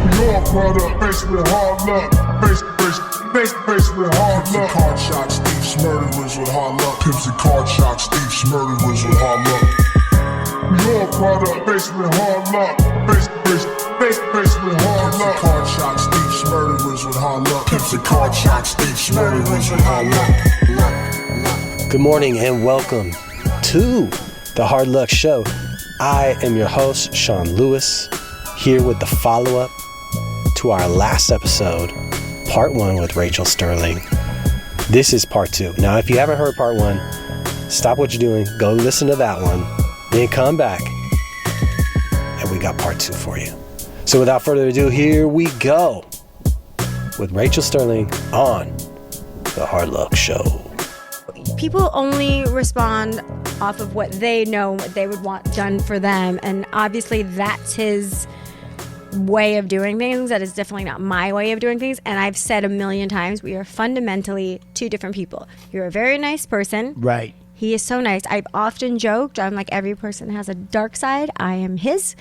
We all product, faced with hard luck. Faced with hard luck. Card shots, thieves, murderers with hard luck. Pimps and card shots, thieves, murderers with hard luck. We all product, faced with hard luck. Faced with hard Pimps and luck. card shots, thieves, murderers with hard luck. Pimps and card shots, thieves, murderers with hard luck. Good morning and welcome to the Hard Luck Show. I am your host, Sean Lewis, here with the follow-up to our last episode, part 1 with Rachel Sterling. This is part 2. Now, if you haven't heard part 1, stop what you're doing, go listen to that one, then come back, and we got part 2 for you. So without further ado, here we go with Rachel Sterling on the Hard Luck Show. People only respond off of what they know, what they would want done for them. And obviously that's his way of doing things. That is definitely not my way of doing things. And I've said a million times, we are fundamentally two different people. You're a very nice person. Right. He is so nice. I've often joked, I'm like, every person has a dark side. I am his.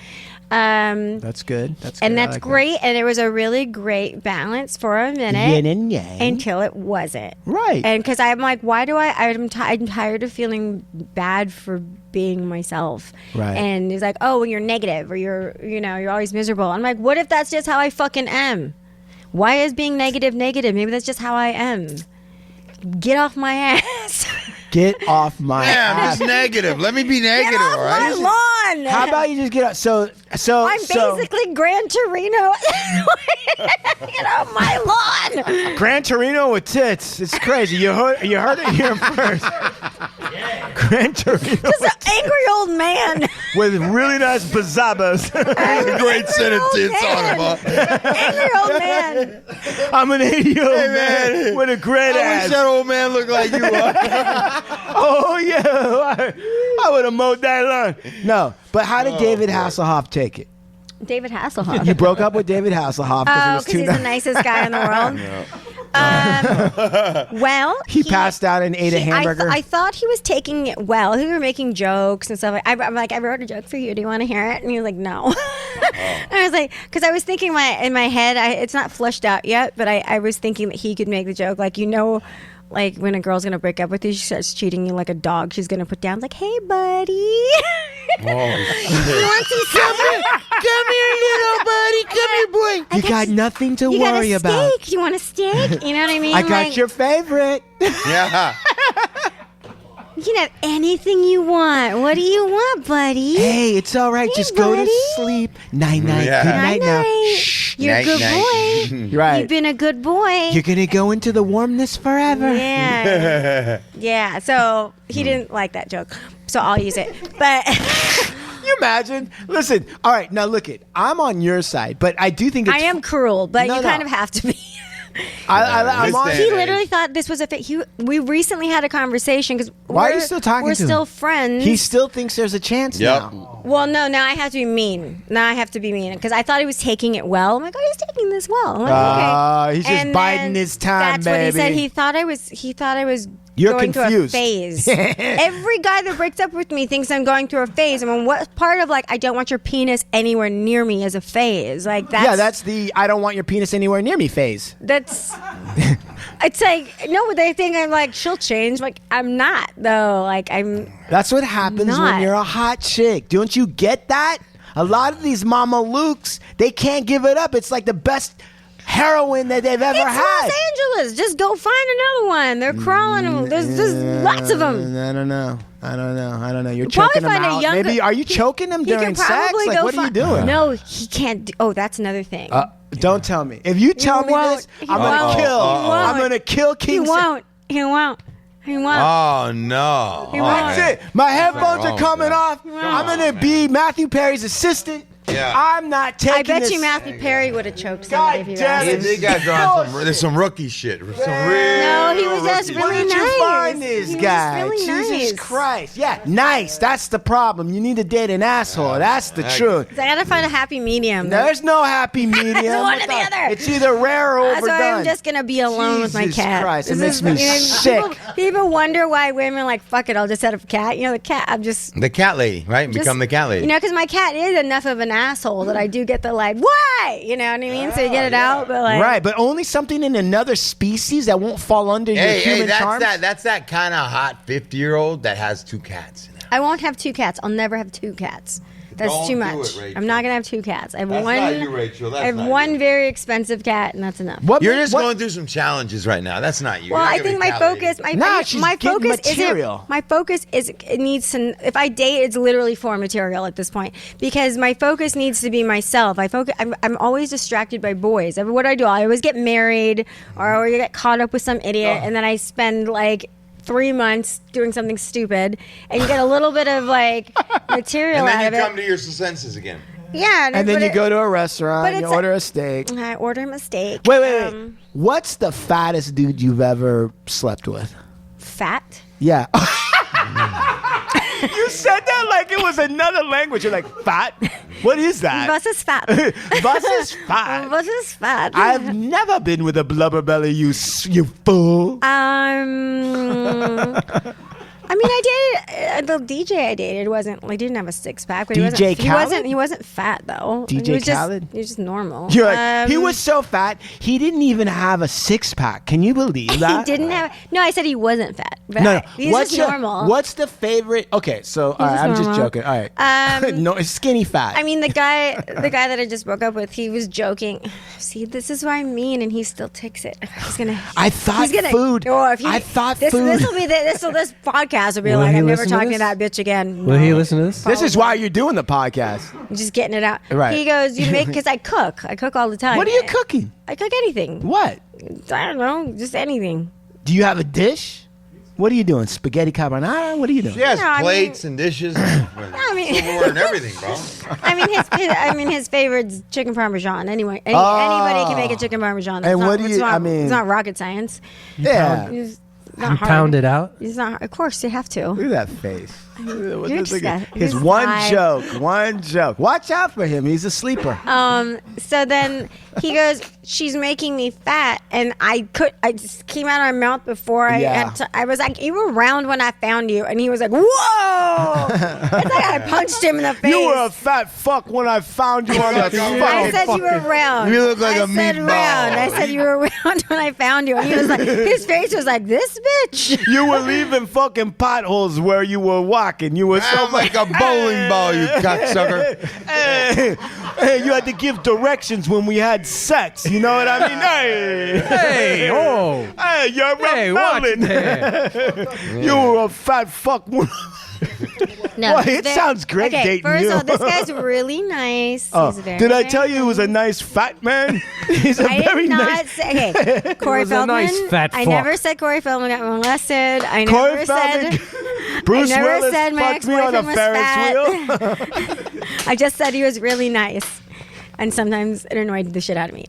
That's good. That's good. And I that's like great. And it was a really great balance for a minute. Yin and yang. Until it wasn't. Right. And because I'm like, I'm tired of feeling bad for being myself. Right. And he's like, oh, when you're negative or you're always miserable. I'm like, what if that's just how I fucking am? Why is being negative? Maybe that's just how I am. Get off my ass. Get off my I'm ass. just negative. Let me be negative, Get off all right? my lawn. How about you just get up? So I'm basically Gran Torino. Get off my lawn. Gran Torino with tits. It's crazy. You heard it here first. Gran Torino Just an angry old man. with really nice bazabas. Great sentence it's on him, huh? Angry old man. I'm an 80-year-old Hey, man man. with a great I ass. wish that old man looked like you. Oh yeah, I would have mowed that lawn. No, but how did David Hasselhoff take it? David Hasselhoff. You broke up with David Hasselhoff because it Oh, was because too he's nice. the nicest guy in the world. Well, He passed out and ate a hamburger. I thought he was taking it well. He was making jokes and stuff. I'm like, I wrote a joke for you. Do you want to hear it? And he was like, no. And I was like, because I was thinking in my head, it's not flushed out yet, but I was thinking that he could make the joke, like, like when a girl's gonna break up with you, she starts treating you like a dog. She's gonna put down like, "Hey, buddy, you want some supper? Come here, little buddy. Come here, boy. You got nothing to You got worry a about. steak? You want a steak? You know what I mean? I got Like, your favorite. Yeah. You can have anything you want. What do you want, buddy? Hey, it's all right. Hey, Just go to buddy. sleep. Night, night. Yeah. Good night now. Night. You're a Night, good night. boy. You're right. You've been a good boy. You're going to go into the warmness forever. Yeah. Yeah. So he didn't like that joke. So I'll use it. But Can you imagine? Listen, all right, now look it. I'm on your side, but I do think it's... I am cruel, but No, you no. kind of have to be. I'm on... This He day and literally age. thought this was a fit. We recently had a conversation because Why are you still talking We're to him? still friends. He still thinks there's a chance Yep. now. Well, no, now I have to be mean. Now I have to be mean because I thought he was taking it well. I'm like, oh, he's taking this well. I'm like, okay. He's just And biding then his time, That's what he said. baby. He thought I was You're going confused. through a phase. Every guy that breaks up with me thinks I'm going through a phase. I mean, what part of like I don't want your penis anywhere near me is a phase? Like that's the I don't want your penis anywhere near me phase. That's. It's like no, they think I'm like she'll change. Like I'm not though. Like I'm. That's what happens Not. when you're a hot chick. Don't you get that? A lot of these Mama Lukes, they can't give it up. It's like the best heroin that they've ever It's had. Los Angeles. Just go find another one. They're crawling. There's lots of them. I don't know. You're Probably choking them find a out. younger- Maybe are you choking them He during could sex? probably Like go what are you fi- doing? No, he can't. That's another thing. Don't tell me. If you tell me won't. this, He I'm gonna won't. kill. He won't. I'm gonna kill he King. won't. He won't. He won't. Oh, no. He won't. That's it. My headphones wrong are with coming that? off. I'm gonna be Matthew Perry's assistant. Yeah. I'm not taking I bet this. you Matthew Perry would have choked somebody if you damn asked it. him. These guys are on there's some rookie shit. Some real No, he was just rookie Where really did nice. you find this He was just guy? really Jesus nice. Christ. Yeah, nice. That's the problem. You need to date an asshole. That's the truth. So I gotta find a happy medium. There's no happy medium. one or What the other. It's either rare or That's overdone. why I'm just gonna be alone with my Jesus cat. Christ, it This makes is- me sick. People wonder why women are like, fuck it, I'll just set up a cat. You know, the cat. I'm just The cat lady, right? Become the cat lady. You know, because my cat is enough of an asshole that I do get the like, why? You know what I mean? So you get it out, but like, Right, but only something in another species that won't fall under your human charms. That's that kind of hot 50-year-old that has 2 cats. I won't have 2 cats. I'll never have 2 cats. That's Don't too do much. it, Rachel. I'm not gonna have 2 cats. I have That's one. not you, Rachel. That's I have not one you. very expensive cat, and that's enough. What You're ma- just what- going through some challenges right now. That's not you. Well, You're I not think my retaliating. focus, Nah, she's my getting focus material. isn't. My focus is it needs to. If I date, it's literally for material at this point because my focus needs to be myself. I'm always distracted by boys. What do I do? I always get married or I always get caught up with some idiot, and then I spend like 3 months doing something stupid, and you get a little bit of like material And out then of you it. come to your senses again. Yeah, and then but you it- go to a but restaurant, you it's order a steak. I order a steak. Wait. What's the fattest dude you've ever slept with? Fat. Yeah. You said that like it was another language. You're like, fat? What is that? Bus is fat. Bus is fat. Bus is fat. I've never been with a blubber belly, you fool. I mean, I dated the DJ I dated wasn't like didn't have a 6-pack, but DJ Khaled? he wasn't fat though. DJ he was Khaled? he was just normal. You're like, he was so fat, he didn't even have a 6-pack. Can you believe He that? didn't have. No, I said he wasn't fat. But No. he's just normal. What's the favorite? Okay, so all right, just I'm just normal. joking. All right. No, it's skinny fat. I mean, the guy that I just broke up with, he was joking. See, this is what I mean, and he still takes it. He's gonna. I thought he's gonna, food. Or if he, I thought this, food. This will be this podcast will be Will like he I'm never listen to talking this? to that bitch again. Will he listen to this? This is why you're doing the podcast. I'm just getting it out. Right. He goes, you make because I cook. I cook all the time. What are you cooking? I cook anything. What? I don't know, just anything. Do you have a dish? What are you doing? Spaghetti carbonara? What are you doing? She has No, I plates and dishes, and mean- silverware and everything, bro. I mean, his favorite's chicken parmesan. Anyway, Oh. anybody can make a chicken parmesan. And It's not- what do it's you- not- I mean- it's not rocket science. Yeah. It's You not hard. pound it out. It's not. Of course, you have to. Look at that face. His You're one joke. Watch out for him. He's a sleeper. So then he goes, "She's making me fat," and I just came out of my mouth before I Yeah. had to. I was like, "You were round when I found you," and he was like, "Whoa!" It's like I punched him in the face. You were a fat fuck when I found you on the I said you were round. You look like I a said meatball. round. I said you were round when I found you. And he was like, his face was like, this bitch. You were leaving fucking potholes where you were walking. You were so I'm like a bowling ball, you cocksucker. Hey, you had to give directions when we had sex. You know what I mean? Hey, oh. hey, you're Hey, watch rebelling. You were a fat fuck. No, Boy, he's it sounds great okay, dating first you. of all, this guy's really nice. Oh, He's very, did I very tell you he was a nice fat man? He's a I very did not nice. say. Okay, Corey was a Feldman. nice fat I fuck. never said Corey Feldman got molested. I Corey never Feldman, said. Bruce I never Willis said my fucked me on a ex-boyfriend was Ferris fat. wheel. I just said he was really nice, and sometimes it annoyed the shit out of me.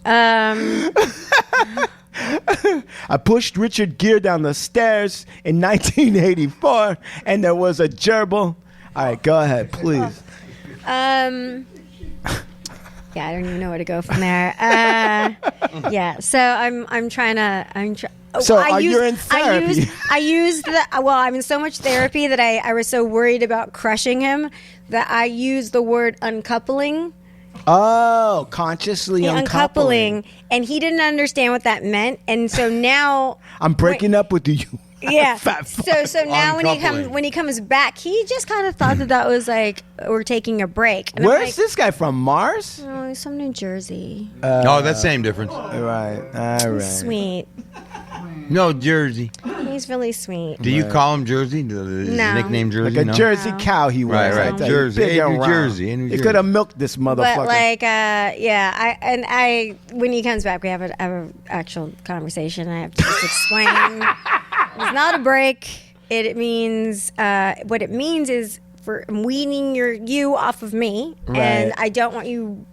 I pushed Richard Gere down the stairs in 1984, and there was a gerbil. All right, go ahead, please. Yeah, I don't even know where to go from there. Yeah, so I'm trying to. So you're in therapy. I used the. Well, I'm in so much therapy that I was so worried about crushing him that I used the word uncoupling. Oh, consciously uncoupling. And he didn't understand what that meant, and so now I'm breaking up with you. yeah. Fat So now Uncoupling. when he comes back, he just kind of thought that was like we're taking a break. And I'm Where's like, this guy from? Mars? Oh, he's from New Jersey. No, that's same difference. All right. Sweet. No, Jersey. He's really sweet. Do you call him Jersey? Is his No. nickname Jersey? Like a No? Jersey cow he was. Right, I right. tell you, Jersey. big Hey, and New round. Jersey, New He Jersey. could have milked this motherfucker. But like, yeah, I when he comes back, we have an actual conversation. I have to just explain. It's not a break. It means what it means is for I'm weaning you off of me, and I don't want you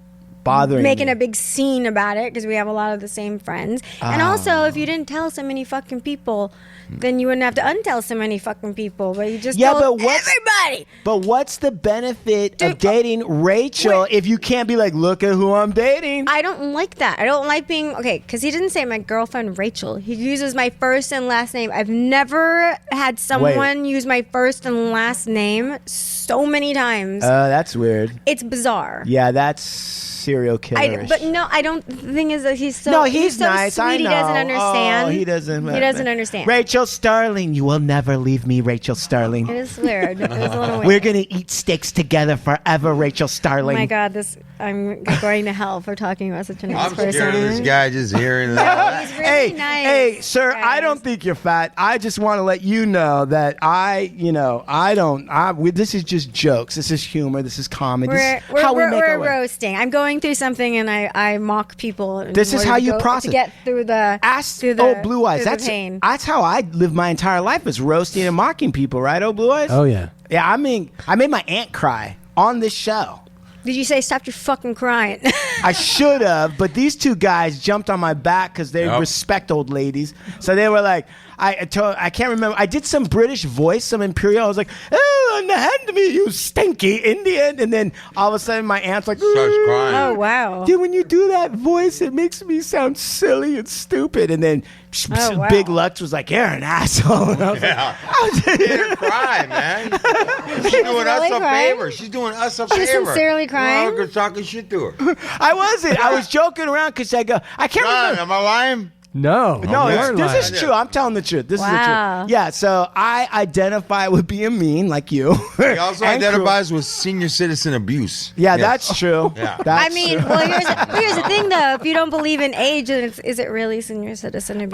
bothering making me. a big scene about it because we have a lot of the same friends. And also, if you didn't tell so many fucking people then you wouldn't have to untell so many fucking people. But you just Yeah, told but what's- everybody. But what's the benefit of Dude, dating Rachel wait. if you can't be like, look at who I'm dating? I don't like that. I don't like being because he didn't say my girlfriend Rachel. He uses my first and last name. I've never had someone use my first and last name so many times. That's weird. It's bizarre. Yeah, that's serial killer. But no, I don't. The thing is that he's so No, he's so nice. Sweet. I know. He doesn't understand. Oh, he doesn't. He doesn't understand. Rachel Starling, you will never leave me, Rachel Starling. It is weird. It is a little weird. We're gonna eat steaks together forever, Rachel Oh Starling. my God, I'm going to hell for talking about such a nice I'm person. scared of this guy just hearing that. He's really nice. Hey, sir, I guys. don't think you're fat. I just want to let you know that this is just jokes. This is humor. This is comedy. This is how we make our we're way. roasting. I'm going through something and I mock people. in This is order how to you go- process. to get through the Blue Eyes. through the That's pain. how I live my entire life, is roasting and mocking people, right? Oh, Blue Eyes. Oh yeah. Yeah, I mean, I made my aunt cry on this show. Did you say stop your fucking crying? I should have, but these two guys jumped on my back because they Yep. respect old ladies. So they were like, I can't remember. I did some British voice, some Imperial. I was like, oh, hand me, you stinky Indian. And then all of a sudden my aunt's like, Starts crying. Oh wow. dude, when you do that voice, it makes me sound silly and stupid. And then Oh, wow. Big Lux was like, you're an asshole. And I was like, Let her cry, man. She's doing us really a crying? favor. She's doing us a She's favor. sincerely crying? Well, talking shit to her. I wasn't. I was joking around because I go, I can't John, remember. am I lying? No. No, you are this lying. is true. I'm telling the truth. This is the Wow. truth. Yeah, so I identify with being mean, like you. He also And cruel. identifies with senior citizen abuse. Yeah, Yes. that's true. Yeah. That's I mean, true. well, here's the thing though. If you don't believe in age, then is it really senior citizen abuse?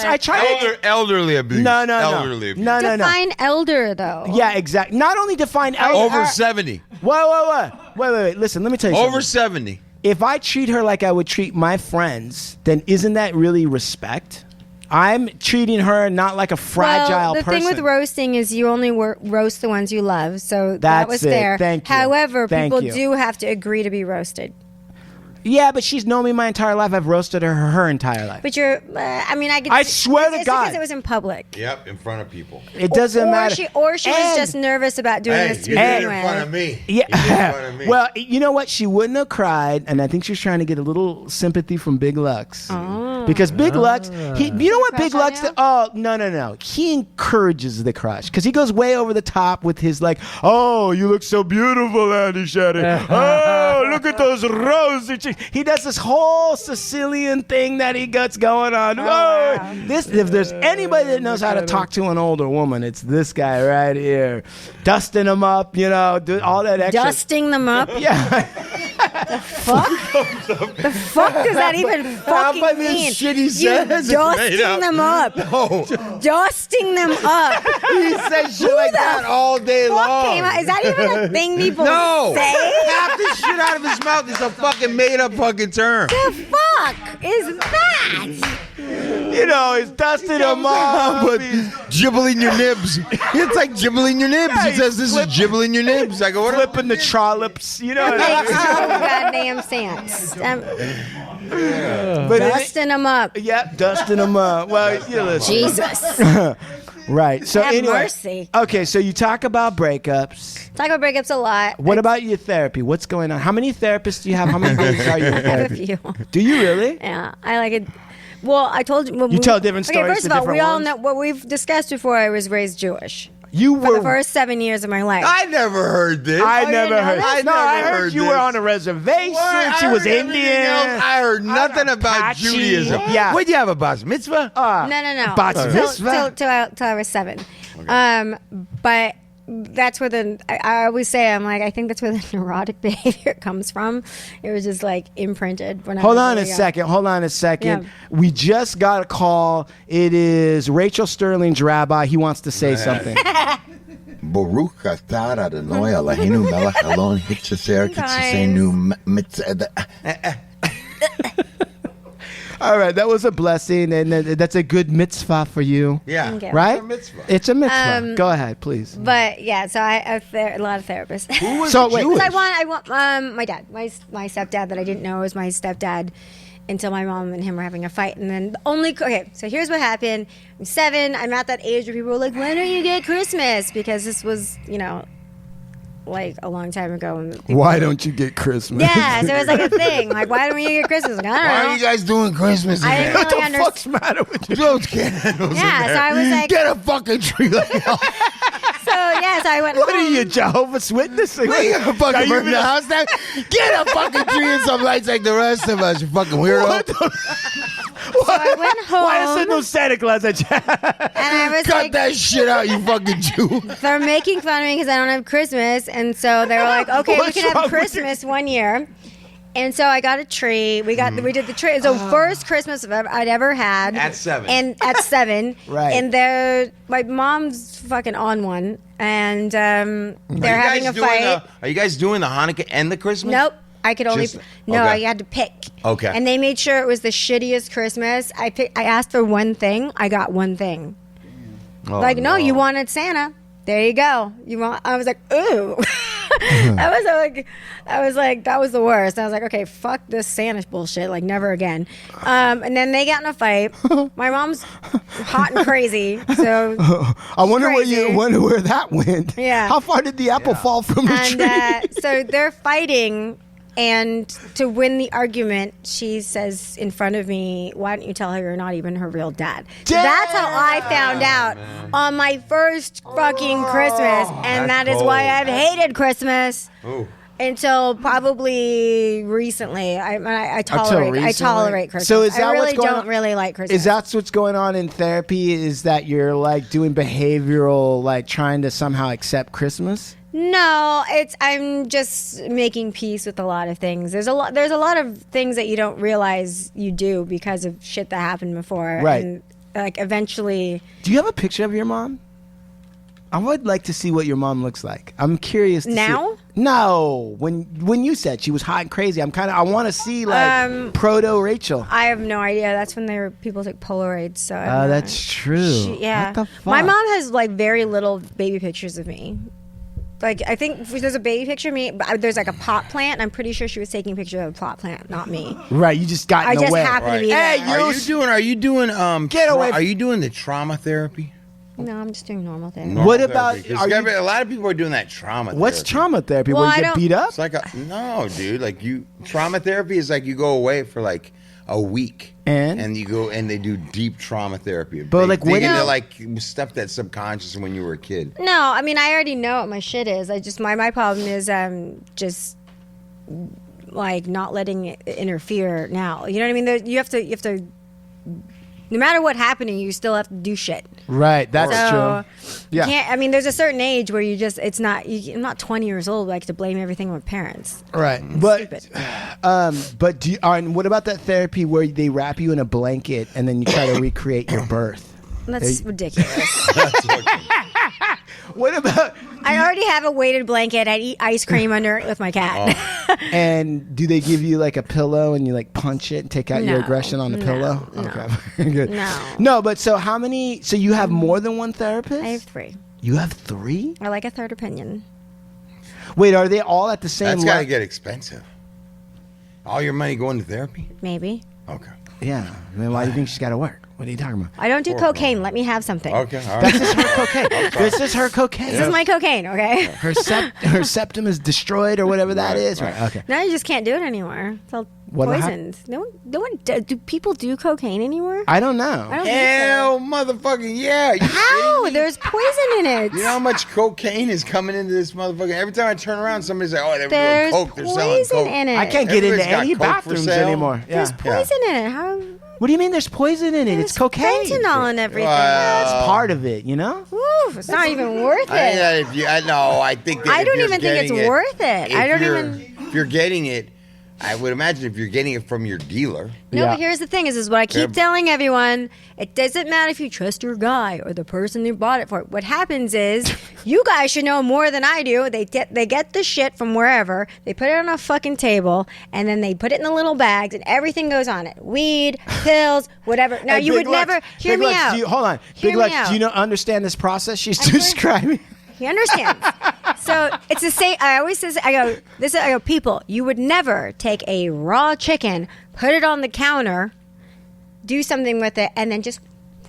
I try to. Elderly abuse. No. Elderly abuse. No. define elder though. Yeah, exactly. Not only define Over 70. Wait. Listen, let me tell you Over something. 70. If I treat her like I would treat my friends, then isn't that really respect? I'm treating her not like a fragile well, the person. thing with roasting is you only roast the ones you love, so that That's was it. fair. Thank you. However, Thank people you. do have to agree to be roasted. Yeah, but she's known me my entire life. I've roasted her entire life. But you're, I mean, I could. I swear to it's God. because it was in public. Yep, in front of people. It doesn't or matter. She was And- just nervous about doing Hey, this to you me did it anyway. in front of me. Yeah. You did it in front of me. Well, you know what? She wouldn't have cried, and I think she was trying to get a little sympathy from Big Lux. Oh. Because Big Lux, you know what Crush Big on Lux? you? Oh no! He encourages the crush because he goes way over the top with his like, "Oh, you look so beautiful, Andy Shetty. Oh, look at those rosy cheeks." He does this whole Sicilian thing that he gets going on. Oh, wow. if there's anybody that knows how to talk to an older woman, it's this guy right here, dusting them up, do all that extra. Dusting them up. Yeah. Fuck. The fuck does that even fucking about this mean? shit he You says is made dusting up? them up. Oh, Dusting them up. he says shit like that all day Fuck long. came out. Is that even a thing people No. say? Half the shit out of his mouth is a fucking made up fucking term. The fuck is that? He's dusting them up. But gibbling your nibs. It's like gibbling your nibs. Yeah, He says this is gibbling your nibs. I go, what? Flipping the trollops, Makes no goddamn sense. But Dusting them up. Yep, dusting them up. Well, listen. Jesus. Right. So Have anyway. mercy. Okay, so you talk about breakups. Talk about breakups a lot. What about your therapy? What's going on? How many therapists do you have? How many days are you in I have a therapy? few. Do you really? Yeah, I like it. Well, I told you. You tell different stories Okay, first to of all, different we all ones? know what we've discussed before. I was raised Jewish You for the were. first 7 years of my life. I never heard this. I Oh, you never didn't know heard. this? I No, I never heard heard you this. were on a reservation. What? She I was heard everything Indian. else. I heard nothing about Apache. Judaism. Yeah. What'd you have, a bas mitzvah? No. Bat Till mitzvah? till I was 7. But that's where I always say I think that's where the neurotic behavior comes from. It was just like imprinted when I Hold was on really a young. second. Hold on a second. Yeah. We just got a call. It is Rachel Sterling's rabbi. He wants to say something. Baruch atah Adonai Eloheinu melech alon hiktsaser kitzasenu mitzvah. All right, that was a blessing, and that's a good mitzvah for you, Yeah. Okay. right? It's a mitzvah. It's a mitzvah. Go ahead, please. But yeah, so I have a lot of therapists. Who was So, wait. Jewish? I want my dad, my stepdad that I didn't know was my stepdad, until my mom and him were having a fight. And then so here's what happened. I'm 7. I'm at that age where people were like, when do you get Christmas? Because this was, like a long time ago. And Why don't you get Christmas? Yeah, so it was like a thing. Like, why don't you get Christmas? Like, I don't know. Why are you guys doing Christmas I again? didn't What really the fuck's the matter with you? Those candles Yeah, in there. so I was like- get a fucking tree. So I went What home. are you, Jehovah's Witness? We gonna fucking burn the house down. Get a fucking tree and some lights like the rest of us, you fucking weirdo. What the- So I went home. Why is there no Santa Claus at And I was Cut like, that shit out, you fucking Jew. they're making fun of me because I don't have Christmas. And so they were like, okay, we What's can wrong have with Christmas one year. And so I got a tree. We did the tree. It was the first Christmas I'd ever had. At 7. And at 7. Right. And my mom's fucking on one. And they're having a fight. Are you guys doing the Hanukkah and the Christmas? Nope. I could only Just- no. okay. I had to pick. Okay. And they made sure it was the shittiest Christmas. I asked for one thing. I got one thing. Oh, Like no, you wanted Santa. There you go. I was like, ooh. I was like, that was the worst. I was like, okay, fuck this Santa bullshit. Like never again. And then they got in a fight. My mom's hot and crazy. So I wonder crazy. where that went. Yeah. How far did the apple fall from the tree? And so they're fighting, and to win the argument, she says in front of me, "Why don't you tell her you're not even her real dad?" So that's how I found out on my first fucking Christmas, and That's that is why cold. I've hated Christmas Ooh. until probably recently. I tolerate Christmas. So is that I really what's going don't on? really like Christmas. Is that what's going on in therapy? Is that you're like doing behavioral, like trying to somehow accept Christmas? No, I'm just making peace with a lot of things. There's a lot of things that you don't realize you do because of shit that happened before. Right. And like eventually, Do you have a picture of your mom? I would like to see what your mom looks like. I'm curious. To Now? See. No, when you said she was hot and crazy, I want to see like proto Rachel. I have no idea. That's when people took Polaroids. So Oh, that's true. yeah. What the fuck? My mom has like very little baby pictures of me. Like I think if there's a baby picture of me, but there's like a pot plant. I'm pretty sure she was taking a picture of the pot plant, not me. Right, you just got in I the just way. happened to be Hey, there. Are you doing Get away are you doing the trauma therapy? No, I'm just doing normal things. What Normal about- therapy? 'Cause are you- a lot of people are doing that trauma What's therapy. trauma therapy? Well, Where I you get don't- beat up? It's like no, dude. Like trauma therapy is like you go away for like a week And? you go and they do deep trauma therapy. But, They like, dig when- into No. like stuff that's subconscious when you were a kid. No, I mean I already know what my shit is. I just my problem is just like not letting it interfere now. You know what I mean? You have to. No matter what happened, you still have to do shit. Right, that's So true. Yeah. you can't. I mean, there's a certain age where it's not. I'm not 20 years old. Like to blame everything on my parents. Right, but Stupid. but do you, and what about that therapy where they wrap you in a blanket and then you try to recreate your birth? That's ridiculous. What about I already have a weighted blanket. I eat ice cream under it with my cat. and do they give you like a pillow and you like punch it and take out your No, aggression on the no, pillow? no. Okay, very good. No. No, but so how many? So you have more than one therapist? I have 3. You have 3? I like a third opinion. Wait, are they all at the same That's got to level? get expensive. All your money going to therapy? Maybe. Okay. Yeah. Then why do you think she's got to work? What are you talking about? I don't do cocaine. Let me have something. Okay. All This right. is her cocaine. This is her cocaine. This is my cocaine. Okay. Her septum is destroyed or whatever that is. Right. Okay. Now you just can't do it anymore. It's all What poisoned. No one. Do people do cocaine anymore? I don't know. I don't think Hell, motherfucking yeah. You so. How? There's poison in it. You know how much cocaine is coming into this motherfucker? Every time I turn around, somebody's like, "Oh, they're There's doing coke. They're selling poison coke." in it. I can't get into Everybody's got any coke for bathrooms sale. anymore. Yeah. There's poison in it. How? What do you mean there's poison in it? It's There's cocaine. fentanyl and everything. That's part of it, you know? Woo, it's not even worth I think it. that if you, I think that I if don't you're even think it's getting worth it. if I don't you're- even. If you're getting it, I would imagine if you're getting it from your dealer. No, Yeah. but here's the thing: is what I keep Yeah. telling everyone. It doesn't matter if you trust your guy or the person who bought it for. What happens is, you guys should know more than I do. They get the shit from wherever. They put it on a fucking table, and then they put it in the little bags, and everything goes on it: weed, pills, whatever. Now Hey, you Big would Lux, never hear Big me Lux, out. hold on. Hear Big me Lux, out. do you understand this process she's I'm very- describing? He understands. So it's the same. I always say, I go, people, you would never take a raw chicken, put it on the counter, do something with it, and then just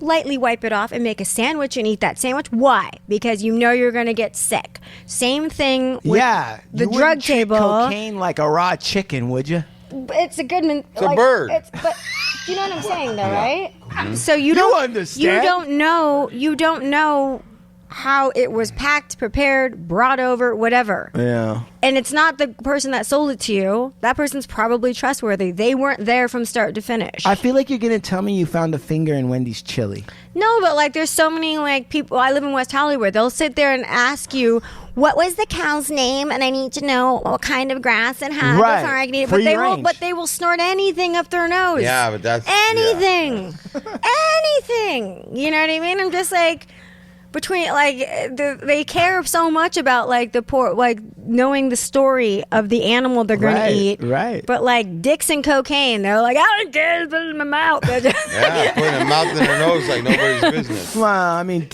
lightly wipe it off and make a sandwich and eat that sandwich. Why? Because you know you're going to get sick. Same thing with the you drug wouldn't treat table. cocaine like a raw chicken, would you? It's a good. It's a bird. But you know what I'm saying, though, right? So you understand. You don't know how it was packed, prepared, brought over, whatever. Yeah. And it's not the person that sold it to you. That person's probably trustworthy. They weren't there from start to finish. I feel like you're going to tell me you found a finger in Wendy's chili. No, but like there's so many like people. I live in West Hollywood. They'll sit there and ask you, what was the cow's name? And I need to know what kind of grass it had Right. before I can eat it. Free But range. they will snort anything up their nose. Yeah, but that's anything. Anything. You know what I mean? I'm just like, between like they care so much about like the poor, like knowing the story of the animal they're going to eat, right. But like dicks and cocaine, they're like, I don't care, put it in my mouth. Yeah, putting a mouth in their nose like nobody's business. Well, I mean,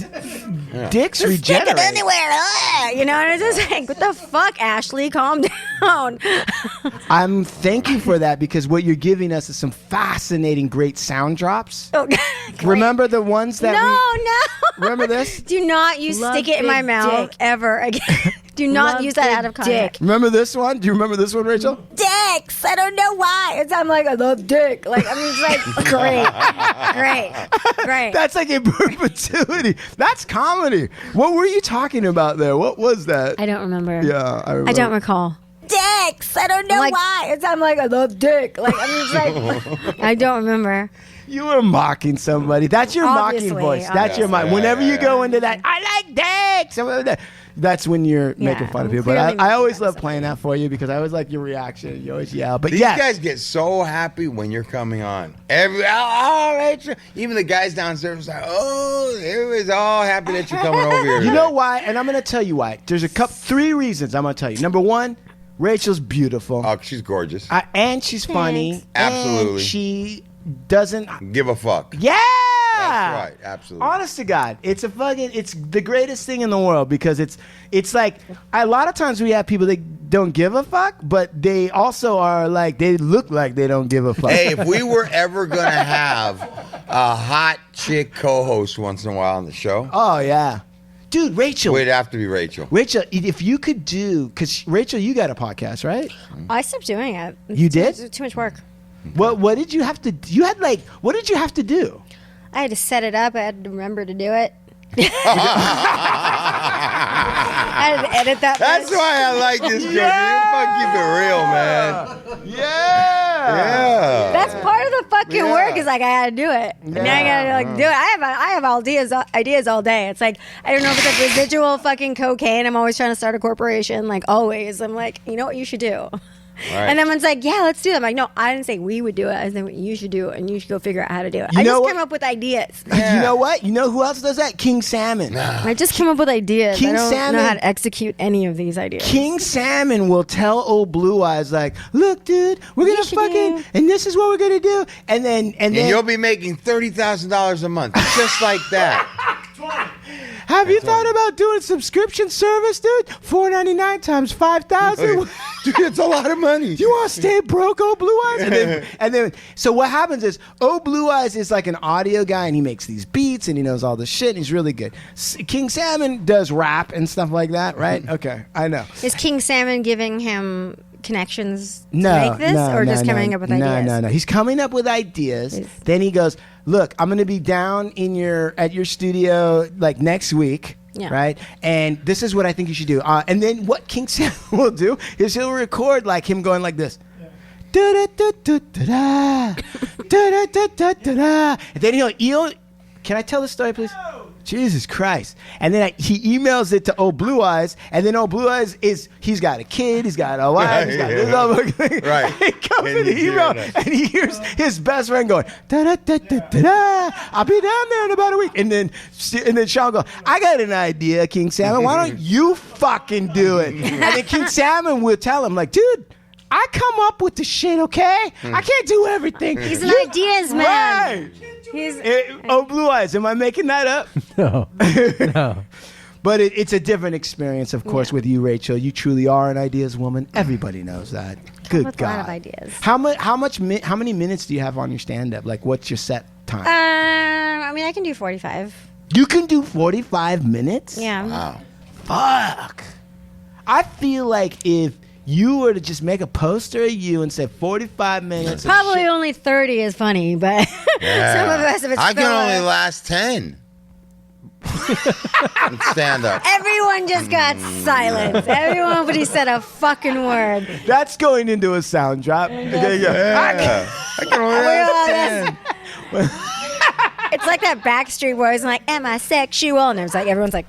dicks Stick regenerate. it anywhere, you know. And it's just like, what the fuck, Ashley? Calm down. Thank you for that, because what you're giving us is some fascinating, great sound drops. Oh, Remember the ones that no. Remember this? Do not use Love stick it in my big mouth dick. ever again. Do not Love use that big out of context. Remember this one? Do you remember this one, Rachel? Dicks. I don't know why. It's, I'm like, I love dick. Like, I'm just like, great. That's like in perpetuity. That's comedy. What were you talking about there? What was that? I don't remember. Yeah, I remember. I don't recall. Dicks. I don't know why. It's, I'm like, I love dick. Like, I'm just like, I don't remember. You were mocking somebody. That's your Obviously, mocking voice. That's your mic. Whenever you go into that, I like dicks. Something like that. That's when you're making fun of people. But clearly I always making love fun of playing that for you, because I always like your reaction. You always yell. But These yeah, guys get so happy when you're coming on. Rachel. Even the guys downstairs are like, everybody's all happy that you're coming over here. you know why? And I'm going to tell you why. There's three reasons I'm going to tell you. Number one, Rachel's beautiful. Oh, she's gorgeous. And she's funny. Absolutely. And she doesn't Give a fuck. Yeah. That's right. Absolutely. Honest to God, it's the greatest thing in the world, because it's like a lot of times we have people that don't give a fuck, but they also are like, they look like they don't give a fuck. Hey, if we were ever going to have a hot chick co-host once in a while on the show, Oh yeah, dude, Rachel. it'd have to be Rachel. Rachel, if you could do, because Rachel, you got a podcast, right? I stopped doing it. You did? It's too much work. What did you have to? You had like, what did you have to do? I had to set it up. I had to remember to do it. I had to edit that. That's bitch. why I like this joke. You fucking keep it real, man. Yeah. That's part of the fucking work. Is like I gotta do it. And now I gotta like do it. I have ideas all day. It's like I don't know if it's like residual fucking cocaine. I'm always trying to start a corporation. Like always, I'm like, you know what you should do. Right. And then one's like, yeah, let's do it. I'm like, no, I didn't say we would do it. I said you should do it, and you should go figure out how to do it. You I know just what? came up with ideas. You know what? You know who else does that? King Salmon. I just came up with ideas. King I don't Salmon- know how to execute any of these ideas. King Salmon will tell old Blue Eyes like, "Look, dude, we're gonna should fucking, do- and this is what we're gonna do," and then And you'll be making $30,000 a month, just like that. have you thought about doing a subscription service, dude? $4.99 times 5,000. Dude, it's a lot of money. You want to stay broke, old Blue Eyes? And then, so what happens is, old Blue Eyes is like an audio guy, and he makes these beats, and he knows all this shit, and he's really good. King Salmon does rap and stuff like that, right? Okay, I know. Is King Salmon giving him connections to No, make this, no, or no, just coming no, up with ideas? No. He's coming up with ideas. Is- Then he goes, "Look, I'm going to be down at your studio like next week." Yeah. Right, and this is what I think you should do. And then what King Sam will do is he'll record like him going like this, da-da-da-da-da-da, da-da-da-da-da-da. And then he'll. Can I tell the story, please? Jesus Christ! And then he emails it to old Blue Eyes, and then old Blue Eyes he's got a kid, he's got a wife, he's got this other thing. Right. He comes And in the he's email, hearing that. and he hears his best friend going, da-da-da-da-da-da, I'll be down there in about a week. And then Sean goes, I got an idea, King Salmon. Why don't you fucking do it? And then King Salmon will tell him, like, dude, I come up with the shit, okay? I can't do everything. He's an ideas man. Right. He's Blue Eyes, am I making that up? No. But it's a different experience, of course, with you, Rachel. You truly are an ideas woman. Everybody knows that. Good with God. a lot of ideas. How many minutes do you have on your stand-up? Like, what's your set time? I mean, I can do 45. You can do 45 minutes? Yeah. Wow. Fuck. I feel like if you were to just make a poster of you and say 45 minutes. of Probably shit- only 30 is funny, but some of the rest of it's I can filler. only last 10. Stand up. Everyone just got silent. Nobody said a fucking word. That's going into a sound drop. Okay, yeah. I can only last 10. It's like that Backstreet Boys, and like, am I sexual? And it's like, everyone's like,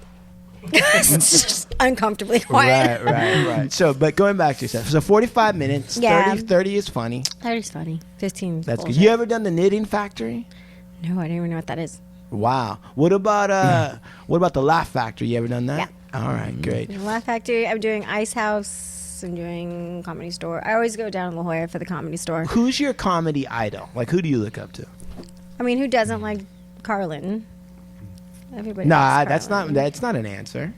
it's just uncomfortably quiet. Right. So, but going back to yourself. So 45 minutes, Yeah. 30 is funny. 30's funny. 15 's That's good. bullshit. You ever done the Knitting Factory? No, I don't even know what that is. Wow. What about the Laugh Factory? You ever done that? Yeah. All right, great. The Laugh Factory, I'm doing Ice House, I'm doing Comedy Store. I always go down to La Jolla for the Comedy Store. Who's your comedy idol? Like, who do you look up to? I mean, who doesn't like Carlin? Everybody Nah, likes that's Carlin. not an answer.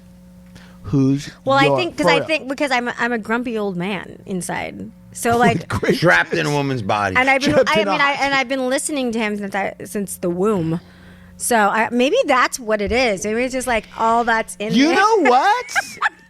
Who's Well, your- I think because I'm a grumpy old man inside. So like, Trapped in a woman's body. and I've been Trapped in a I've been listening to him since the womb. So maybe that's what it is. Maybe it's just like all that's in. You there. know what,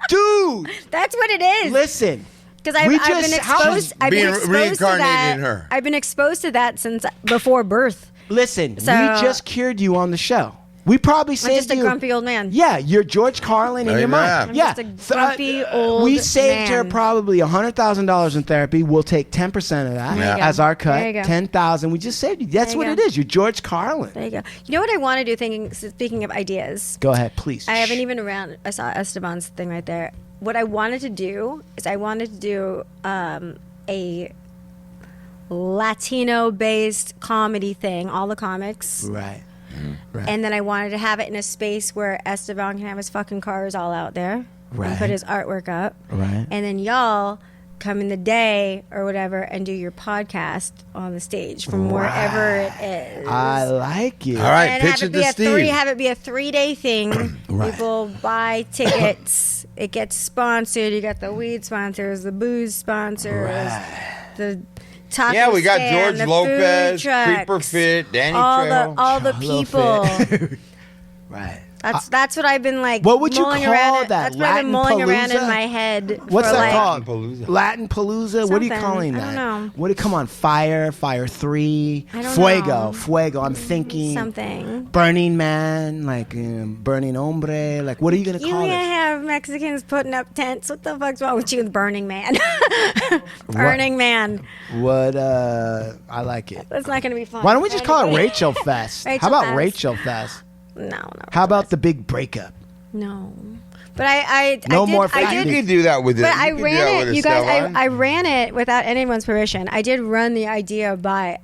dude? That's what it is. Listen, Because I've been exposed. I've been being exposed to reincarnated that. in her. I've been exposed to that since before birth. listen. So- we just cured you on the show. We probably I'm saved just a you. grumpy old man. Yeah, you're George Carlin in Right your now. mind. I'm Yeah, just a grumpy old We saved her man. probably $100,000 in therapy. We'll take 10% of that There you go. as our cut. There you go. 10,000. We just saved you. That's There what you it go. is. You're George Carlin. There you go. You know what I want to do? Speaking of ideas, Go ahead, please. I haven't even around. I saw Esteban's thing right there. What I wanted to do is I wanted to do a Latino-based comedy thing, all the comics, Right. and then I wanted to have it in a space where Esteban can have his fucking cars all out there Right. and put his artwork up, Right. and then y'all come in the day or whatever and do your podcast on the stage from wherever it is. I like it. All right, And pitch it to Steve. have it be a 3-day thing. Right. People buy tickets. It gets sponsored. You got the weed sponsors, the booze sponsors, the taco Yeah, we got stand, George the Lopez, food trucks, Creeper Fit, Danny all Trejo. the people. Right. That's what I've been like. What would you mulling call around that? That's what I've been mulling around in Latin-palooza? my head. What's for that like, called? Latin-palooza. Latin Palooza? What are you Something. calling I that? don't know. What do you come on? Fire 3, I don't Fuego, know. Fuego. I'm thinking Something. Burning Man, like Burning Hombre. Like, what are you gonna You call can't it? have Mexicans putting up tents. What the fuck's wrong with you with Burning Man? Burning Man. What? I like it. That's not going to be fun. Why don't we just call it Anybody- Rachel Fest? Rachel How about Fest. Rachel Fest? No. How about the big breakup? No. But I No did, more I findings. You did, could do that with it. but You I could do ran that it. with You guys, Esteban. I ran it without anyone's permission. I did run the idea by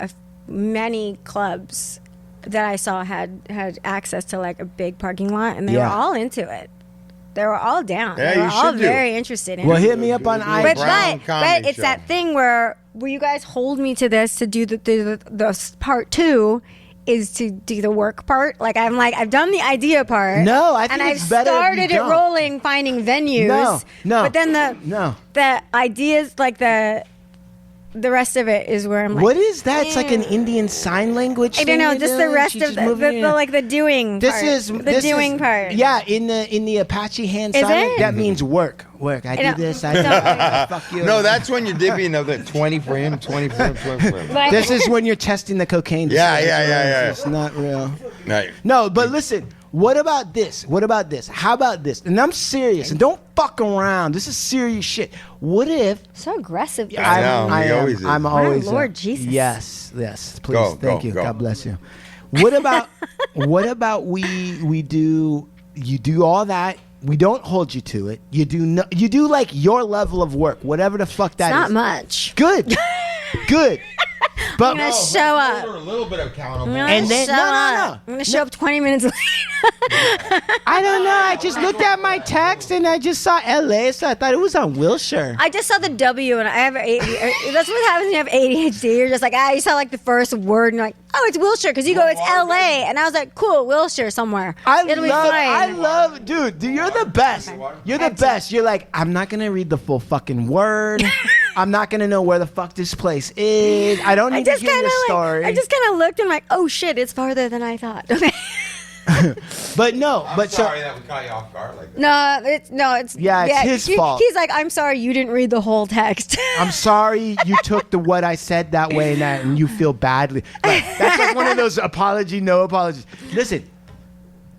many clubs that I saw had access to like a big parking lot, and they Yeah. were all into it. They were all down. Yeah, they were you all should do. very interested in Well, it. hit me up on But- IG. Brown comedy it's show. that thing where you guys hold me to this to do the part 2 is to do the work part. Like I've done the idea part. No, I think and it's I've better if you started it don't. rolling, finding venues. No. But then the ideas, like the rest of it is where I'm like, What is that? It's like an Indian sign language. I don't know, thing just you're the doing? rest She's of just the moving it. like the doing. This part. is the doing part. Yeah, in the Apache hand Is sign, it? that means work. I I do don't- this. I don't do worry. that. Fuck you. No, that's when you're divvying up the 20 for him, 20 for him, 20 for him. But- This is when you're testing the cocaine. Yeah, yeah. It's not real. Right. No, but listen. What about this? What about this? How about this? And I'm serious. And don't fuck around. This is serious shit. What if so aggressive. I know, he always is. I'm My always. Lord Jesus. Yes. Please. Thank you. go. God bless you. What about we do? You do all that. We don't hold you to it. You do like your level of work, whatever the fuck that It's is. not much. Good. Good. But I'm gonna show up. A little bit accountable. I'm gonna And then- show no, no, up. no. I'm gonna show up 20 minutes late. I don't know. I just looked at my text and I just saw LA, so I thought it was on Wilshire. I just saw the W and I have ADHD. That's what happens when you have ADHD. You're just like, you saw like the first word and you're like, oh, it's Wilshire because you go, it's LA. And I was like, cool, Wilshire somewhere. It'll be fine. Dude, you're the best. You're the best. You're like, I'm not going to read the full fucking word. I'm not gonna know where the fuck this place is. I don't need to hear your story. I just kind of looked and I'm like, oh shit, it's farther than I thought. Okay. But no, but Sorry that we caught you off guard like that. No, it's Yeah, it's his fault. He's like, I'm sorry, you didn't read the whole text. I'm sorry you took the what I said that way and you feel badly. Like, that's like one of those apology, no apologies. Listen,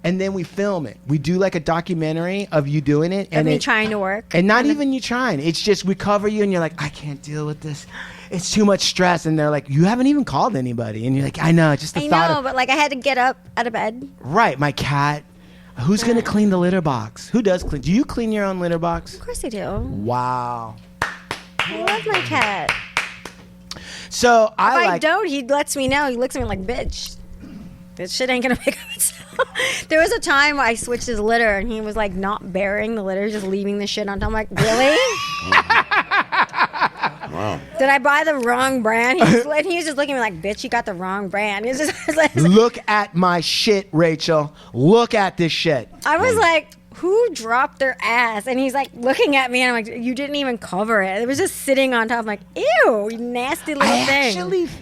and then we film it. We do like a documentary of you doing it, And me trying to work. and not even you trying. It's just we cover you, and you're like, I can't deal with this. It's too much stress. And they're like, you haven't even called anybody, and you're like, I know, just the I thought know, of but like I had to get up out of bed. right, my cat. Who's gonna clean the litter box? Who does clean? Do you clean your own litter box? Of course I do. Wow. I love my cat. So If I like. don't, he lets me know. He looks at me like, bitch, this shit ain't gonna pick up itself. There was a time I switched his litter and he was like not bearing the litter, just leaving the shit on top. I'm like, really? Wow. Did I buy the wrong brand? He was just looking at me like, bitch, you got the wrong brand. He was just like, Look at my shit, Rachel. Look at this shit. I was like, who dropped their ass? And he's like looking at me and I'm like, you didn't even cover it. It was just sitting on top. I'm like, ew, you nasty little thing.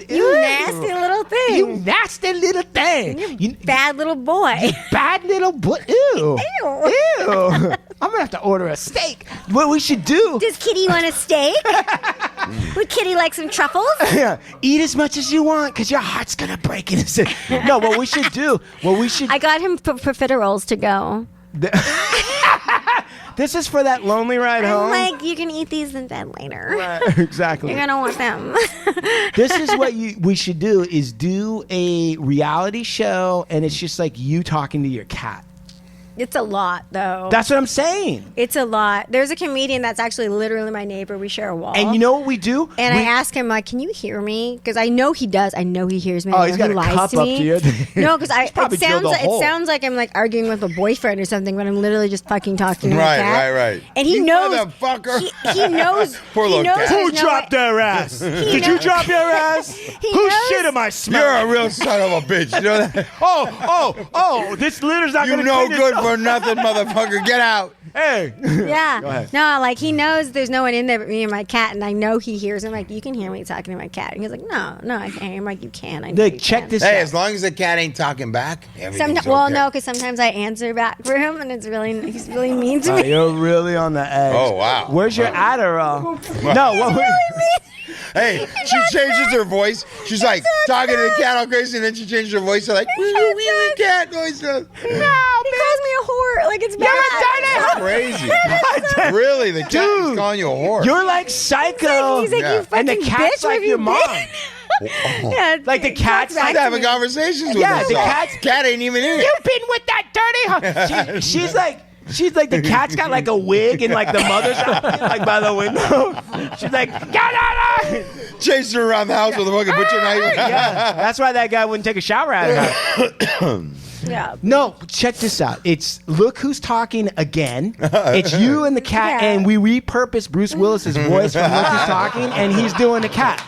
You nasty little thing. You nasty little thing. You bad little boy. bad little boy. Ew. Ew. Ew. I'm gonna have to order a steak. What we should do? Does Kitty want a steak? Would Kitty like some truffles? Yeah, eat as much as you want, cause your heart's gonna break in a second. No, what we should do? I got him profiteroles to go. This is for that lonely ride home. I'm like, you can eat these in bed later. Right, exactly. You're gonna want them. This is what we should do: is do a reality show, and it's just like you talking to your cat. It's a lot, though. That's what I'm saying. It's a lot. There's a comedian that's actually literally my neighbor. We share a wall. And you know what we do? And I ask him, like, can you hear me? Because I know he does. I know he hears me. Oh, I know he's got he a lies cup to up me. to you. No, because probably drilled a hole. it sounds like I'm like arguing with a boyfriend or something, but I'm literally just fucking talking to my Right, cat. right. And he You knows. motherfucker. He knows. Poor he little knows cat. there's Who no dropped way- their ass? Did you knows- drop your ass? He Whose knows- shit am I You're smelling? a real son of a bitch. You know that? Oh, this litter's not You gonna no clean good itself. for nothing, motherfucker. Get out. Hey. Yeah. ahead. No, like he knows there's no one in there but me and my cat, and I know he hears him. Like, you can hear me talking to my cat. And he's like, no, I can't. I'm like, you can. I know Look, you check can. this Hey, out. as long as the cat ain't talking back, everything's Well, okay. no, because sometimes I answer back for him, and he's really mean to me. You're really on the edge. Oh, wow. Where's your Adderall? No, what? Hey, she changes her voice. She's like talking to the cat all crazy, and then she changes her voice to like cat noise. No, he calls me a whore. Like, it's bad. Crazy. Really, the cat is Dude, calling you a whore. You're like psycho. He's like, Yeah. you fucking And the cat's bitch. like what have your you mom. been? Yeah, Like the he cat's talks back She's to having me. conversations with Yeah, herself. the cat's- Cat ain't even in it. You've been with that dirty she's like the cat's got like a wig and like the mother's like by the window. She's like, get out of Chasing her around the house with a fucking butcher knife. Yeah, that's why that guy wouldn't take a shower at her. Yeah. No, check this out. It's look who's talking again. It's you and the cat, Yeah. and we repurposed Bruce Willis's voice from Look Who's Talking, and he's doing the cat.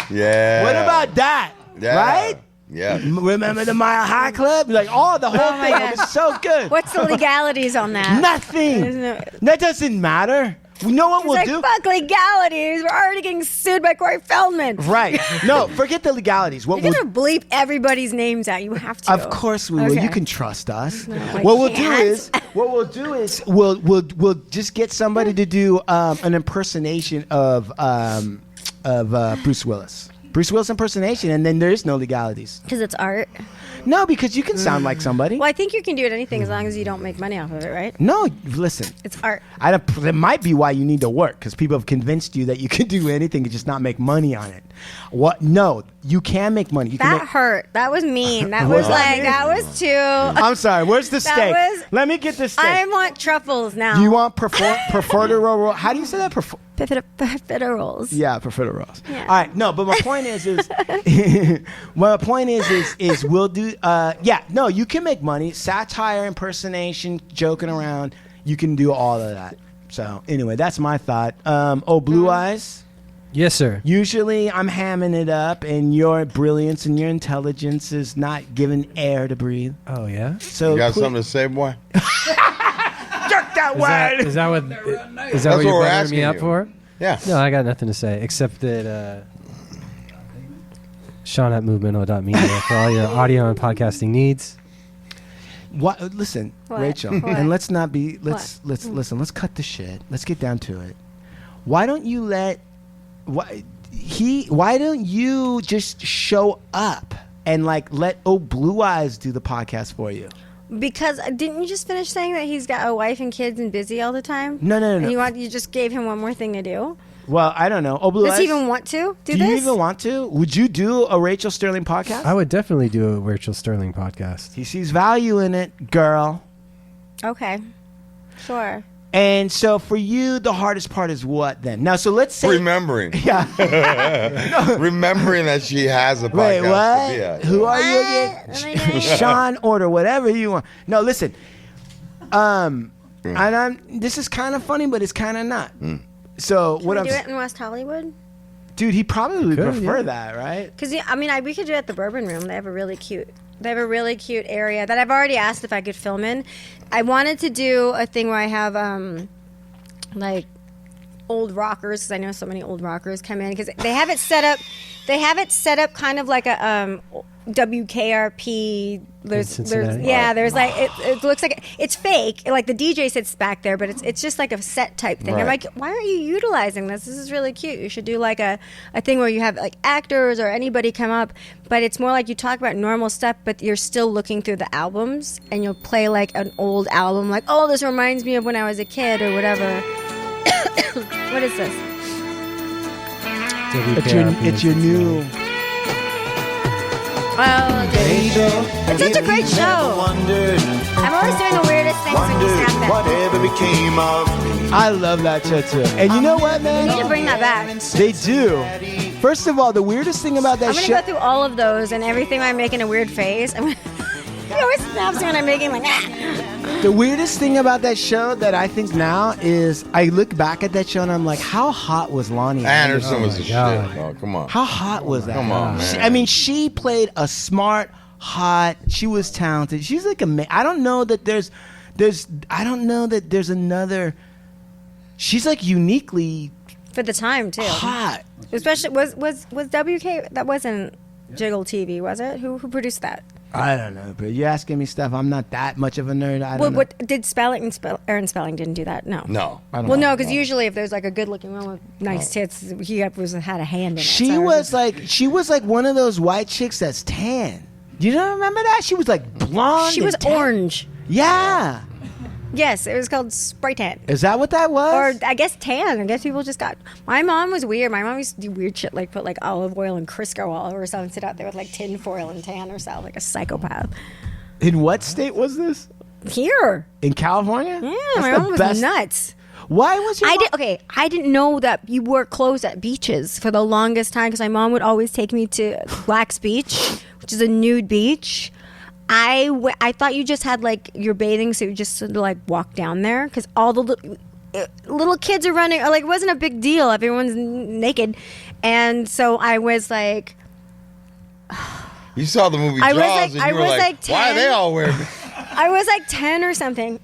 Yeah. What about that? Yeah. Right? Yeah. Remember the Mile High Club? Like, the whole Oh my thing. God. It was so good. What's the legalities on that? Nothing. There's no- That doesn't matter. We know what It's we'll like, do. fuck legalities. We're already getting sued by Corey Feldman. Right. No, forget the legalities. What You're we'll going to bleep everybody's names out. You have to. Of course we will. Okay. You can trust us. I What we'll do can't. is we'll just get somebody to do an impersonation of Bruce Willis. Bruce Willis impersonation, and then there is no legalities. Because it's art. No, because you can sound like somebody. Well, I think you can do it anything as long as you don't make money off of it, right? No, listen. It's art. That might be why you need to work, because people have convinced you that you can do anything and just not make money on it. What? No, you can make money. You can That make, hurt. That was mean. That Was was that like, mean? that was too. I'm sorry. Where's the That steak? was- Let me get the steak. I want truffles now. Do you want profiterole? How do you say that? Profiteroles? Yeah, profiteroles. Yeah. All right, no, but my point is my point is we'll do. No, you can make money, satire, impersonation, joking around. You can do all of that. So anyway, that's my thought. Blue Eyes. Yes, sir. Usually I'm hamming it up, and your brilliance and your intelligence is not given air to breathe. Oh, yeah? So You got please- something to say, boy? jerk that Is that what That's you're what we're buttering asking me up you. for? Yeah. No, I got nothing to say except that Sean at movemental.media for all your audio and podcasting needs. What? Listen, What? Rachel, What? and let's not be. Let's listen. Let's cut the shit. Let's get down to it. Why don't you let? Why don't you just show up and like let Blue Eyes do the podcast for you? Because didn't you just finish saying that he's got a wife and kids and busy all the time? No. And you just gave him one more thing to do. Well, I don't know. Blue Does Eyes. he even want to do do this? you even want to? Would you do a Rachel Sterling podcast? I would definitely do a Rachel Sterling podcast. He sees value in it, girl. Okay, sure. And so for you, the hardest part is what then? Now, so let's say. Remembering. Yeah. Remembering that she has a podcast. Wait, to what? be at. Who are you What? again? Oh my God. Sean, order whatever you want. No, listen. And this is kind of funny, but it's kind of not. So Can what we I'm, do it in West Hollywood? dude, he probably would Could, prefer yeah. that, right? Because we could do it at the Bourbon Room. They have a really cute area that I've already asked if I could film in. I wanted to do a thing where I have like old rockers, because I know so many old rockers come in, because they have it set up. They have it set up kind of like a WKRP. There's Cincinnati? there's like it looks like it's fake. Like the DJ sits back there, but it's just like a set type thing. I'm Right. like, why aren't you utilizing this? This is really cute. You should do like a thing where you have like actors or anybody come up, but it's more like you talk about normal stuff, but you're still looking through the albums, and you'll play like an old album, like, oh, this reminds me of when I was a kid or whatever. What is this? It's your new. Oh, it's such a great show. I'm always doing the weirdest things when you snap that. Whatever became of me. I love that show too. And you know what, man? We need to bring that back. They do. First of all, the weirdest thing about that I'm gonna show. go through all of those, and everything I'm making a weird face. He always snaps me when I'm making like The weirdest thing about that show that I think now is I look back at that show and I'm like, how hot was Lonnie Anderson was the God. shit. Oh, come on. How hot was that? Come on, man. She played a smart, hot. She was talented. She's like I don't know that there's another. She's like uniquely for the time too. hot. Especially was WK, that wasn't Jiggle TV, was it? Who produced that? I don't know, but you're asking me stuff. I'm not that much of a nerd. I don't know. What did Aaron Spelling didn't do that? No. No. I don't Well, know. no, because usually if there's like a good-looking one with nice tits, he had a hand in it. She So I was like one of those white chicks that's tan. You don't remember that? She was like blonde. She was and tan. orange. Yeah. Yes, it was called Spray Tan. Is that what that was? Or I guess tan. I guess people just got. My mom was weird. My mom used to do weird shit like put like olive oil and Crisco all over herself and sit out there with like tin foil and tan herself like a psychopath. In what state was this? Here. In California? Yeah, That's my the mom was best- nuts. Why was your mom- I didn't know that you wore clothes at beaches for the longest time because my mom would always take me to Black's Beach, which is a nude beach. I thought you just had like your bathing suit just to like walk down there because all the little kids are running. Like it wasn't a big deal. Everyone's naked, and so I was like, You saw the movie I Jaws was like- and I you were was like, like why are 10. they all wearing I was like 10 or something.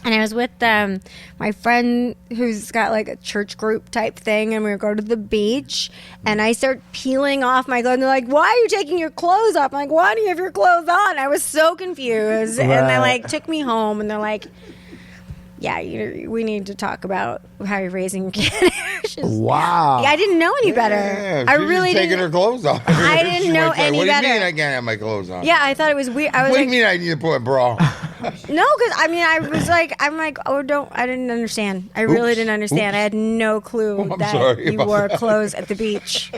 And I was with my friend who's got like a church group type thing, and we would go to the beach, and I start peeling off my clothes, and they're like, why are you taking your clothes off? I'm like, why do you have your clothes on? I was so confused. And they like took me home, and they're like, yeah, we need to talk about how you're raising your kid. Wow. Yeah, I didn't know any better. Yeah, I she's really just taking didn't. her clothes off. I didn't She know went, like, any what do you better. mean I can't have my clothes on? Yeah, I thought it was weird. I was What do like, you mean I need to put a bra? no, because I mean, I was like, I didn't understand. I really didn't understand. I had no clue I'm that sorry you about wore that. clothes at the beach.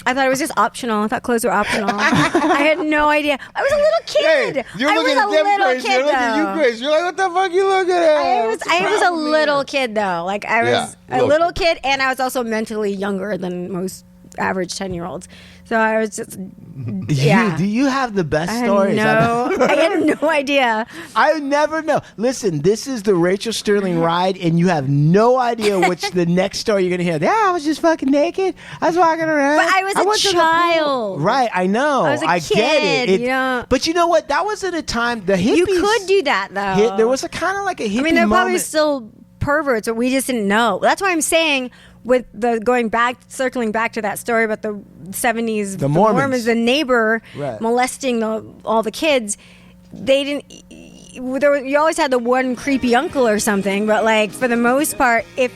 I thought it was just optional. I thought clothes were optional. I had no idea. I was a little kid. Hey, you're I looking was at a them little crazy. kid, You're looking at you though. crazy. You're like, what the fuck you looking at? I was What's the a problem little here? kid though. Like I was Yeah, a little kid, and I was also mentally younger than most average 10-year-olds. So I was just yeah. Do you have the best I had stories? I had no idea. I never know. Listen, this is the Rachel Sterling ride, and you have no idea which the next story you're gonna hear. Yeah, I was just fucking naked. I was walking around. But I was a went to the pool." child. Right, I know. I was a get kid, it. you know. But you know what? That was at a time the hippies. You could do that though. There was a kind of like a hippie I mean, there are probably moment. still perverts, but we just didn't know. That's why I'm saying with the circling back to that story about the 70s, The Mormons. the neighbor Right. molesting all the kids. They didn't. You always had the one creepy uncle or something, but like for the most part, if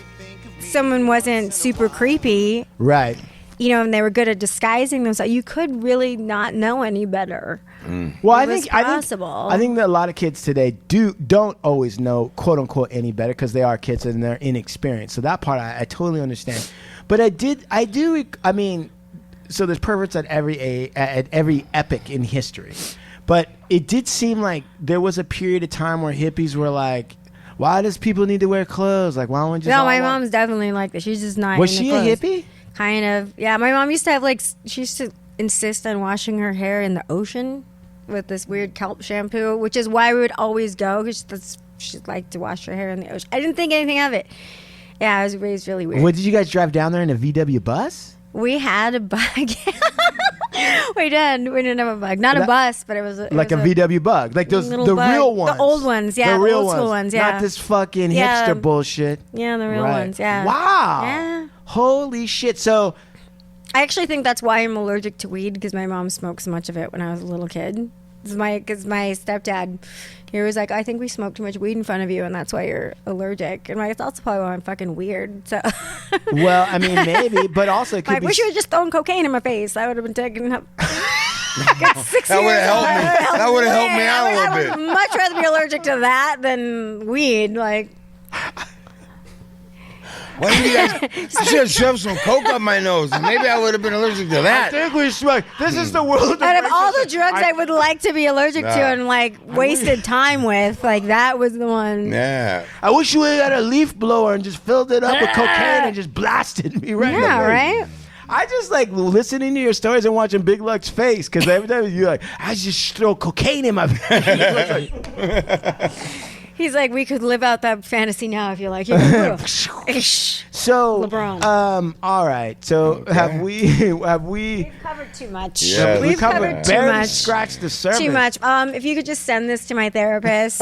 someone wasn't super creepy, Right. and they were good at disguising themselves, you could really not know any better. Well, It was possible. I think that a lot of kids today don't always know, quote unquote, any better because they are kids and they're inexperienced. So that part I totally understand. But I mean, so there's perverts at every epoch in history. But it did seem like there was a period of time where hippies were like, why does people need to wear clothes? Like, why don't we just No, all my walk-" mom's definitely like that. She's just not. Was into she a clothes. hippie? Kind of. Yeah, my mom used to have she used to insist on washing her hair in the ocean with this weird kelp shampoo, which is why we would always go because she'd like to wash her hair in the ocean. I didn't think anything of it. Yeah, I was raised really weird. What, did you guys drive down there in a VW bus? We had a bug. We did. We didn't have a bug. Not a bus, but it was Like a VW bug, like those little the bug. real ones, The old ones, yeah, the the real old school ones, yeah. not this fucking Yeah. hipster bullshit. Yeah, the real Right. ones. Yeah. Wow. Yeah. Holy shit. So I actually think that's why I'm allergic to weed because my mom smoked so much of it when I was a little kid. Because my stepdad, he was like, I think we smoke too much weed in front of you, and that's why you're allergic. And that's also probably why I'm fucking weird. So, well, I mean, maybe, but also it could I be. wish you had just thrown cocaine in my face. I would have been taking up. Six That years. would've helped me. That would've helped me out a little bit. I would much rather be allergic to that than weed. Like, Why didn't you guys? You should have shoved some coke up my nose, and maybe I would have been allergic to I that. think we smoke. This is the world. out of all the drugs I would like to be allergic to Yeah. and like wasted time with, like that was the one. Yeah. I wish you would have got a leaf blower and just filled it up with cocaine and just blasted me right in the Yeah, face. right? I just like listening to your stories and watching Big Luck's face because every time you're like, I just throw cocaine in my face. He's like, we could live out that fantasy now if you like. Ish. So, LeBron. all right. So have we We've covered too much. Yeah. We've covered too barely much. scratched the surface. Too much. If you could just send this to my therapist,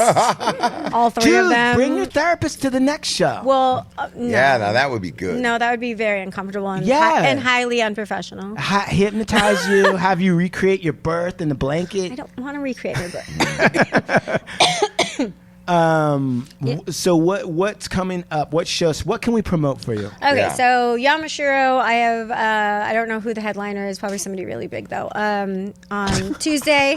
all three of Dude, them. bring your therapist to the next show. Well, no. Yeah, now that would be good. No, that would be very uncomfortable and, Yeah. and highly unprofessional. Hypnotize you, have you recreate your birth in the I blanket. don't want to recreate my book. So what's coming up? What shows? What can we promote for you? Okay, Yeah. so Yamashiro, I have, I don't know who the headliner is, probably somebody really big though. On Tuesday,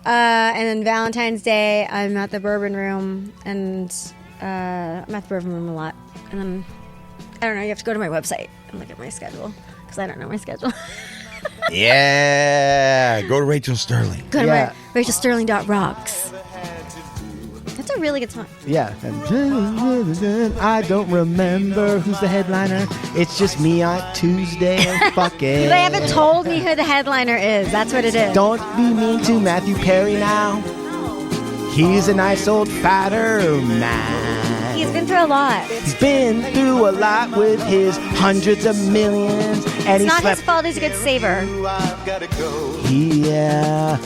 and then Valentine's Day, I'm at the Bourbon Room, and I'm at the Bourbon Room a lot. And then, I don't know, you have to go to my website and look at my schedule, because I don't know my schedule. Yeah. Go to Rachel Sterling. Go to Yeah. my RachelSterling.rocks. That's a really good song. Yeah. I don't remember who's the headliner. It's just me on Tuesday and fucking. They haven't told me who the headliner is. That's what it is. Don't be mean to Matthew Perry now. He's a nice old fatter man. He's been through a lot. He's been through a lot with his hundreds of millions, and It's he not slept. his fault. He's a good saver. Yeah,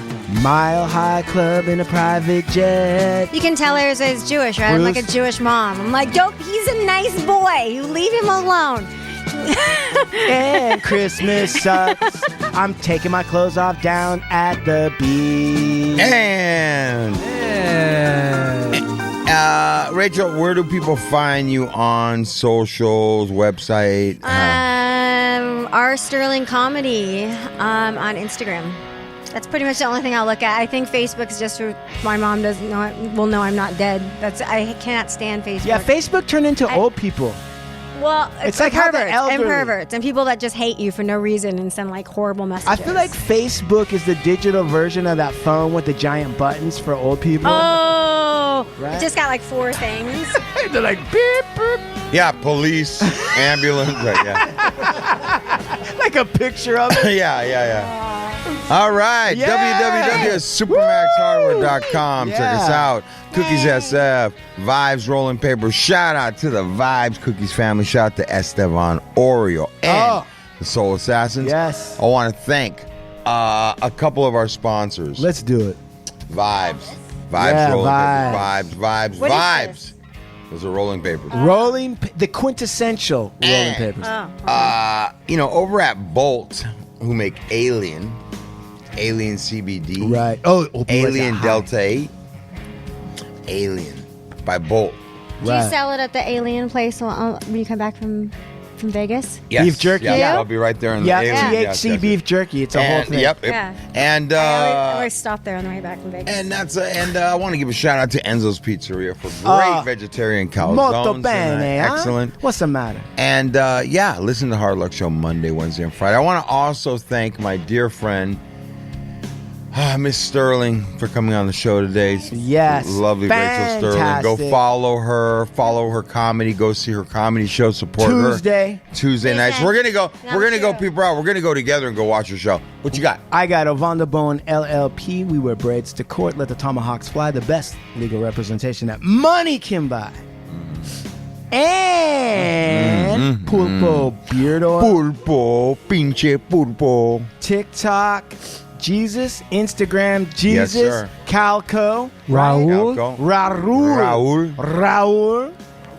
Mile High Club in a private jet. You can tell he's Jewish, right? I'm like a Bruce. Jewish mom. I'm like, don't. He's a nice boy. You leave him alone. And Christmas sucks. I'm taking my clothes off down at the beach. And Rachel, where do people find you on socials, website? R Sterling Comedy on Instagram. That's pretty much the only thing I'll look at. I think Facebook's just for my mom doesn't know. Will know I'm not dead. I cannot stand Facebook. Yeah, Facebook turned into old people. Well, It's like how the perverts elderly- and people that just hate you for no reason and send like horrible messages. I feel like Facebook is the digital version of that phone with the giant buttons for old people. Oh, Right. it just got like 4 things. They're like beep, beep. Yeah, police, ambulance. Right, yeah. Like a picture of it. yeah. All right, Yeah. www.supermaxhardware.com. Check us Yeah. out. Cookies SF, Vibes Rolling Paper. Shout out to the Vibes Cookies family. Shout out to Esteban Oreo and the Soul Assassins. Yes. I want to thank a couple of our sponsors. Let's do it. Vibes Yeah, Rolling Vibes. Paper. Vibes. What is Vibes. Those are rolling papers. The quintessential rolling papers. Over at Bolt, who make Alien CBD, Right. Oh, Alien Delta 8, Alien by Bolt. Do you sell it at the alien place when you come back from Vegas? Yes. Beef jerky? Yeah, Yeah. I'll be right there in the Yeah, Alien. THC Yes. beef jerky. It's a whole And, thing. yep. Yeah. And I always stop there on the way back from Vegas. and I want to give a shout out to Enzo's Pizzeria for great vegetarian Molto calzones. bene, huh? Excellent. What's the matter? And listen to Hard Luck Show Monday, Wednesday, and Friday. I want to also thank my dear friend, Miss Sterling, for coming on the show today. Yes. Lovely Rachel Sterling. Go Fantastic. follow her comedy, go see her comedy show, support Tuesday. her. Tuesday nights. We're gonna go, people out. We're gonna go together and go watch her show. What you got? I got Ovanda Bone LLP. We wear braids to court. Let the tomahawks fly. The best legal representation that money can buy. And Pulpo Beard Oil. Pulpo, pinche pulpo. TikTok. Jesus. Instagram. Jesus. sir. Calco. Raul. Raul.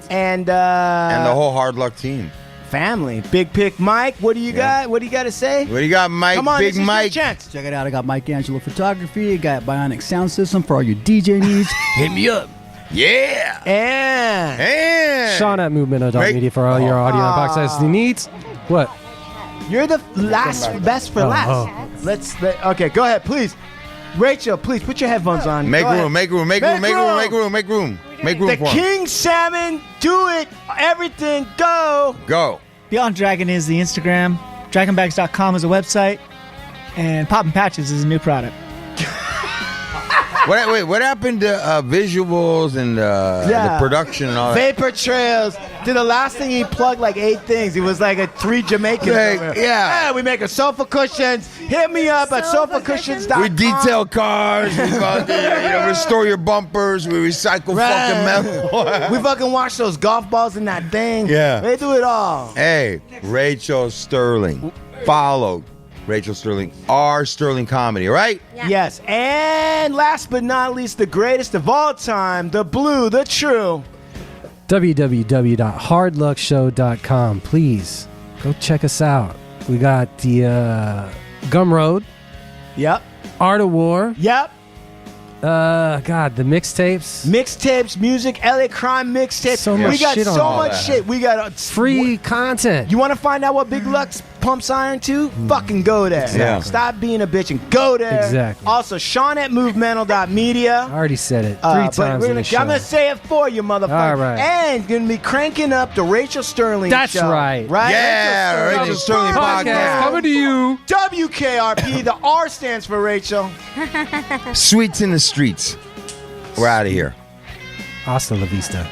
And And the whole Hard Luck team. family. Big Pick Mike. What do you got? What do you got to say? What do you got, Mike? Come on, Big this is Mike. your chance. Check it out. I got Mike Angelo Photography. I got Bionic Sound System for all your DJ needs. Hit me up. Yeah. And And Sean at Movement.media for all your audio and box licensing needs. What? you're the best for last. Okay, go ahead, please. Rachel, please put your headphones on. Make Go ahead. room, make room, make room, make room, make room, make room. Make room The for him. King Salmon, do it. Everything, go. Go. Beyond Dragon is the Instagram. Dragonbags.com is a website. And Poppin' Patches is a new product. What happened to visuals and the production and all that? Vapor Trails. Did the last thing he plugged like 8 things. He was like a 3 Jamaicans. Like, over. yeah. We make a sofa cushions. Hit me up at sofacushions.com. We detail cars. We fucking, restore your bumpers. We recycle fucking metal. We fucking wash those golf balls in that thing. Yeah. They do it all. Hey, Rachel Sterling. Follow Rachel Sterling, R Sterling Comedy, right? Yeah. Yes. And last but not least, the greatest of all time, the blue, the true. www.hardluckshow.com. Please go check us out. We got the Gumroad, Yep. Art of War, Yep. the mixtapes, Mixtapes, music, LA Crime mixtapes. So we much got shit on so all much that. shit. We got free content. You want to find out what Big Lux pumps iron to? Fucking go there. Yeah. Stop being a bitch and go there. Exactly. Also, Sean at movemental.media. I already said it 3 But times in the show. I'm going to say it for you, motherfucker. All right. And going to be cranking up the Rachel Sterling That's show. right. Right? Yeah, Rachel Sterling podcast. coming to you. WKRP. The R stands for Rachel. Sweets in the streets. We're out of here. Hasta la vista.